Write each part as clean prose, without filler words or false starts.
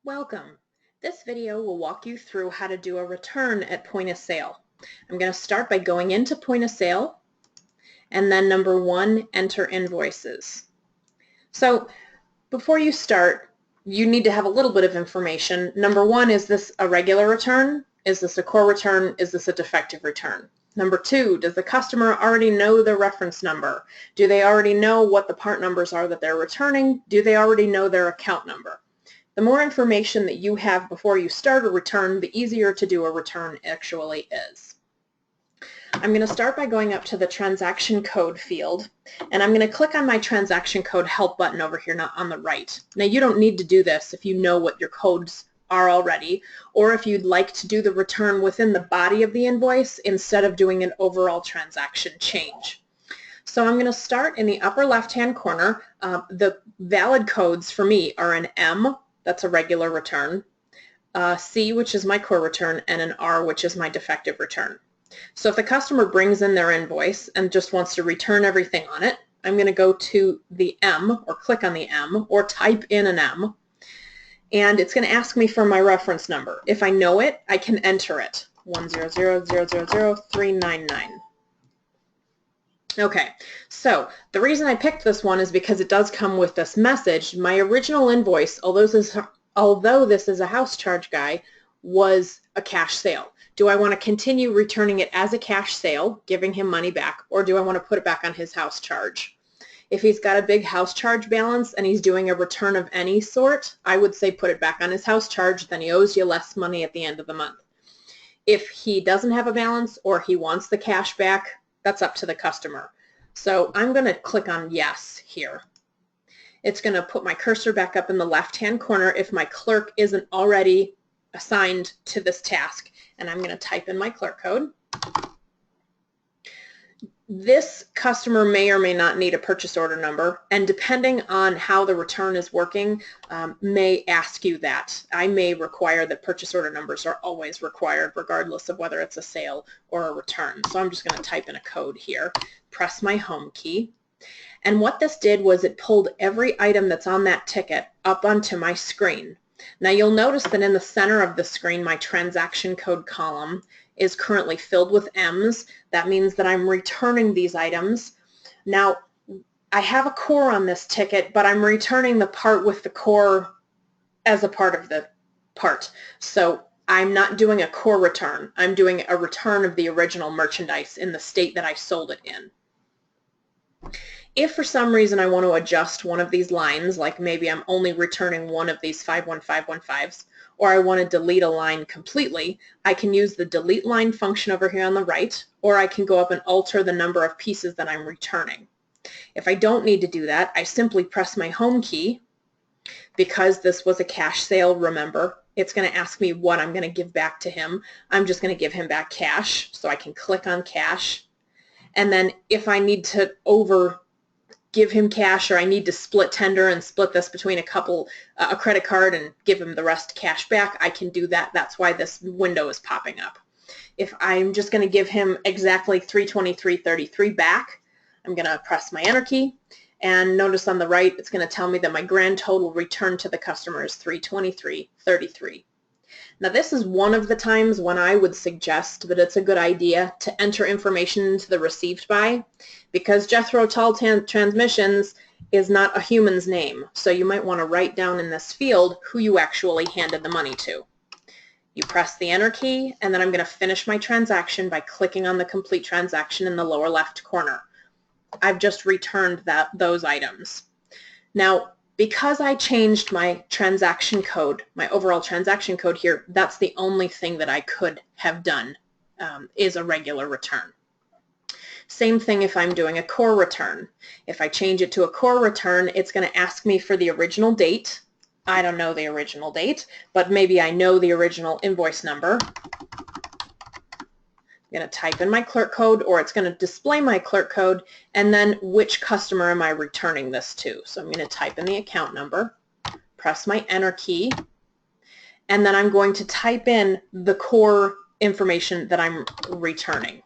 Welcome. This video will walk you through how to do a return at point of sale. I'm going to start by going into point of sale and then number 1, enter invoices. So before you start, you need to have a little bit of information. Number 1, is this a regular return? Is this a core return? Is this a defective return? Number 2, does the customer already know their reference number? Do they already know what the part numbers are that they're returning? Do they already know their account number? The more information that you have before you start a return, the easier to do a return actually is. I'm going to start by going up to the transaction code field, and I'm going to click on my transaction code help button over here on the right. Now you don't need to do this if you know what your codes are already, or if you'd like to do the return within the body of the invoice instead of doing an overall transaction change. So I'm going to start in the upper left-hand corner. The valid codes for me are an M, that's a regular return, C, which is my core return, and an R, which is my defective return. So if the customer brings in their invoice and just wants to return everything on it, I'm going to go to the M, or click on the M, or type in an M, and it's going to ask me for my reference number. If I know it, I can enter it, 100000399. Okay, so the reason I picked this one is because it does come with this message. My original invoice, although this is a house charge guy, was a cash sale. Do I want to continue returning it as a cash sale, giving him money back, or do I want to put it back on his house charge? If he's got a big house charge balance and he's doing a return of any sort, I would say put it back on his house charge, then he owes you less money at the end of the month. If he doesn't have a balance or he wants the cash back, that's up to the customer. So I'm going to click on yes here. It's going to put my cursor back up in the left-hand corner if my clerk isn't already assigned to this task. And I'm going to type in my clerk code. This customer may or may not need a purchase order number, and depending on how the return is working, may ask you that. I may require that purchase order numbers are always required regardless of whether it's a sale or a return. So I'm just going to type in a code here, press my home key, and what this did was it pulled every item that's on that ticket up onto my screen. Now you'll notice that in the center of the screen, my transaction code column is currently filled with M's. That means that I'm returning these items. Now, I have a core on this ticket, but I'm returning the part with the core as a part of the part. So I'm not doing a core return. I'm doing a return of the original merchandise in the state that I sold it in. If for some reason I want to adjust one of these lines, like maybe I'm only returning one of these 51515s, or I want to delete a line completely, I can use the delete line function over here on the right, or I can go up and alter the number of pieces that I'm returning. If I don't need to do that, I simply press my home key. Because this was a cash sale, remember, it's going to ask me what I'm going to give back to him. I'm just going to give him back cash, so I can click on cash. And then if I need to give him cash, or I need to split tender and split this between a credit card and give him the rest cash back, I can do that. That's why this window is popping up. If I'm just going to give him exactly $323.33 back, I'm going to press my enter key, and notice on the right it's going to tell me that my grand total return to the customer is $323.33. Now this is one of the times when I would suggest that it's a good idea to enter information into the received by, because Jethro Tull Transmissions is not a human's name, so you might want to write down in this field who you actually handed the money to. You press the enter key, and then I'm going to finish my transaction by clicking on the complete transaction in the lower left corner. I've just returned those items. Now, because I changed my transaction code, my overall transaction code here, that's the only thing that I could have done is a regular return. Same thing if I'm doing a core return. If I change it to a core return, it's going to ask me for the original date. I don't know the original date, but maybe I know the original invoice number. I'm going to type in my clerk code, or it's going to display my clerk code, and then which customer am I returning this to. So I'm going to type in the account number, press my enter key, and then I'm going to type in the core information that I'm returning.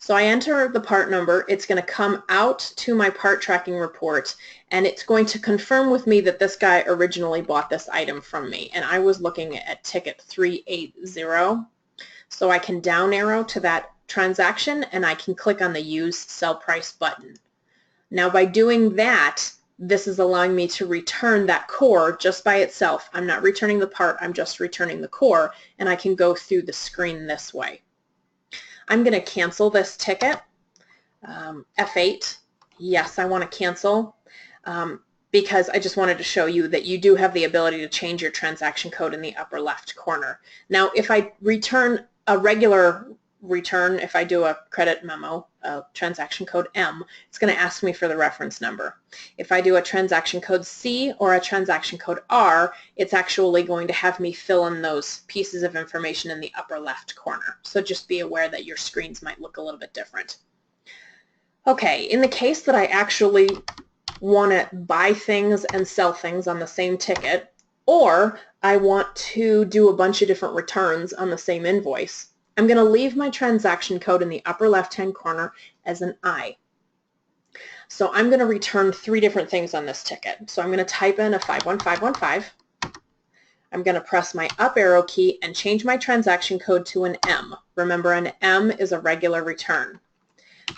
So I enter the part number, it's going to come out to my part tracking report, and it's going to confirm with me that this guy originally bought this item from me, and I was looking at ticket 380. So I can down arrow to that transaction and I can click on the Use Sell Price button. Now by doing that, this is allowing me to return that core just by itself. I'm not returning the part, I'm just returning the core, and I can go through the screen this way. I'm going to cancel this ticket. F8. Yes, I want to cancel because I just wanted to show you that you do have the ability to change your transaction code in the upper left corner. Now if I return a regular return, if I do a credit memo, transaction code M, it's going to ask me for the reference number. If I do a transaction code C or a transaction code R, it's actually going to have me fill in those pieces of information in the upper left corner. So just be aware that your screens might look a little bit different. Okay, in the case that I actually want to buy things and sell things on the same ticket, or I want to do a bunch of different returns on the same invoice, I'm going to leave my transaction code in the upper left-hand corner as an I. So I'm going to return 3 different things on this ticket. So I'm going to type in a 51515. I'm going to press my up arrow key and change my transaction code to an M. Remember, an M is a regular return.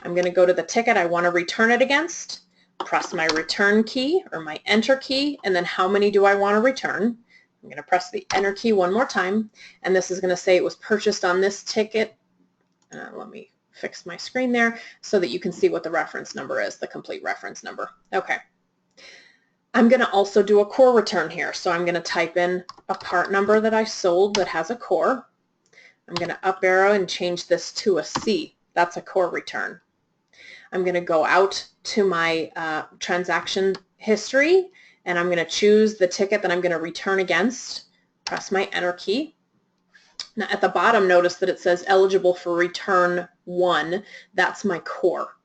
I'm going to go to the ticket I want to return it against, press my return key or my enter key, and then how many do I want to return. I'm going to press the enter key one more time, and this is going to say it was purchased on this ticket. Let me fix my screen there so that you can see what the reference number is, the complete reference number. Okay. I'm going to also do a core return here, so I'm going to type in a part number that I sold that has a core. I'm going to up arrow and change this to a C. That's a core return. I'm going to go out to my transaction history, and I'm going to choose the ticket that I'm going to return against, press my enter key. Now at the bottom, notice that it says eligible for return 1. That's my core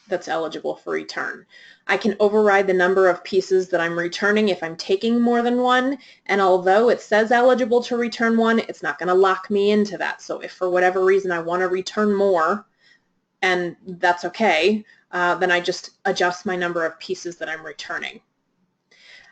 that's eligible for return. I can override the number of pieces that I'm returning if I'm taking more than 1, and although it says eligible to return 1, it's not going to lock me into that. So if for whatever reason I want to return more, and that's okay, then I just adjust my number of pieces that I'm returning.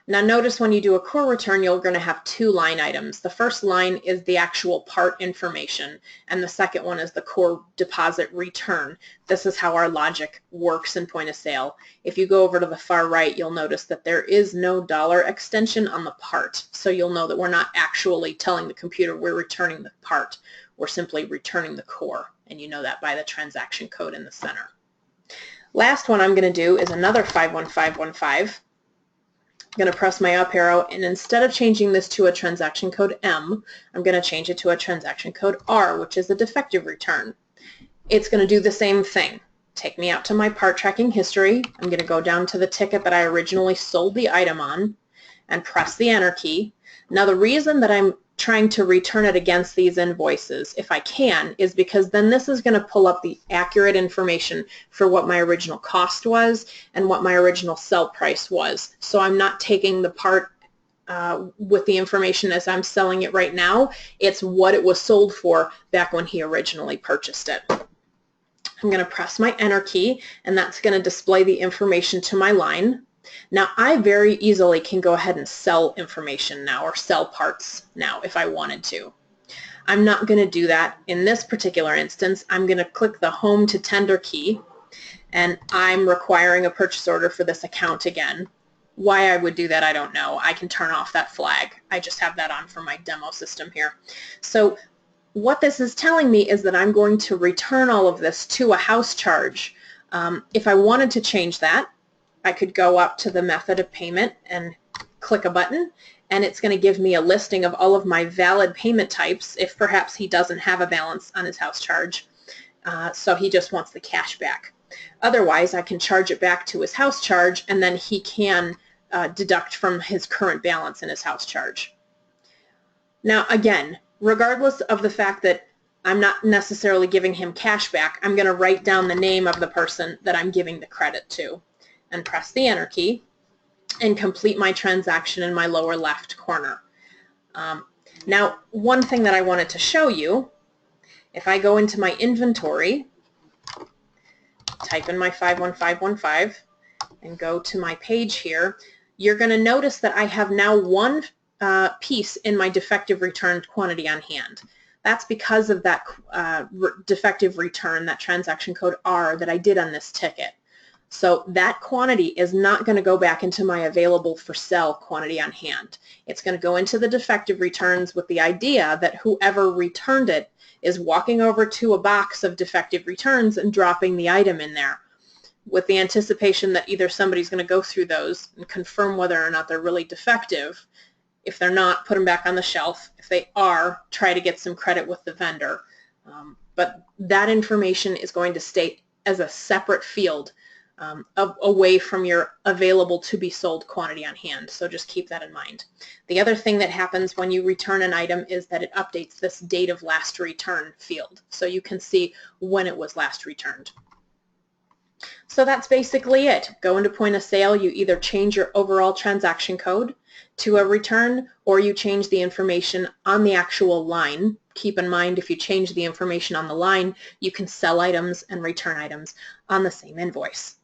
Now notice when you do a core return, you're going to have 2 line items. The first line is the actual part information, and the second one is the core deposit return. This is how our logic works in point of sale. If you go over to the far right, you'll notice that there is no dollar extension on the part. So you'll know that we're not actually telling the computer we're returning the part. We're simply returning the core, and you know that by the transaction code in the center. Last one I'm going to do is another 51515. I'm going to press my up arrow, and instead of changing this to a transaction code M, I'm going to change it to a transaction code R, which is a defective return. It's going to do the same thing. Take me out to my part tracking history. I'm going to go down to the ticket that I originally sold the item on and press the enter key. Now the reason that I'm trying to return it against these invoices, if I can, is because then this is going to pull up the accurate information for what my original cost was and what my original sell price was. So I'm not taking the part with the information as I'm selling it right now. It's what it was sold for back when he originally purchased it. I'm going to press my enter key, and that's going to display the information to my line. Now I very easily can go ahead and sell information now, or sell parts now if I wanted to. I'm not going to do that in this particular instance. I'm going to click the Home to Tender key, and I'm requiring a purchase order for this account again. Why I would do that, I don't know. I can turn off that flag. I just have that on for my demo system here. So what this is telling me is that I'm going to return all of this to a house charge. If I wanted to change that, I could go up to the method of payment and click a button, and it's going to give me a listing of all of my valid payment types if perhaps he doesn't have a balance on his house charge, so he just wants the cash back. Otherwise, I can charge it back to his house charge, and then he can deduct from his current balance in his house charge. Now again, regardless of the fact that I'm not necessarily giving him cash back, I'm going to write down the name of the person that I'm giving the credit to, and press the enter key and complete my transaction in my lower left corner. Now one thing that I wanted to show you, if I go into my inventory type in my 51515 and go to my page here, you're going to notice that I have now one piece in my defective returned quantity on hand. That's because of that defective return, that transaction code R that I did on this ticket. So that quantity is not going to go back into my available for sale quantity on hand. It's going to go into the defective returns with the idea that whoever returned it is walking over to a box of defective returns and dropping the item in there, with the anticipation that either somebody's going to go through those and confirm whether or not they're really defective. If they're not, put them back on the shelf. If they are, try to get some credit with the vendor. But that information is going to stay as a separate field away from your available to be sold quantity on hand. So just keep that in mind. The other thing that happens when you return an item is that it updates this date of last return field, so you can see when it was last returned. So that's basically it. Go into point of sale, you either change your overall transaction code to a return or you change the information on the actual line. Keep in mind, if you change the information on the line, you can sell items and return items on the same invoice.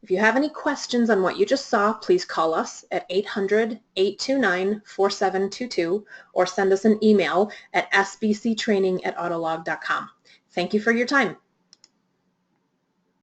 If you have any questions on what you just saw, please call us at 800-829-4722 or send us an email at sbctraining@autolog.com. Thank you for your time.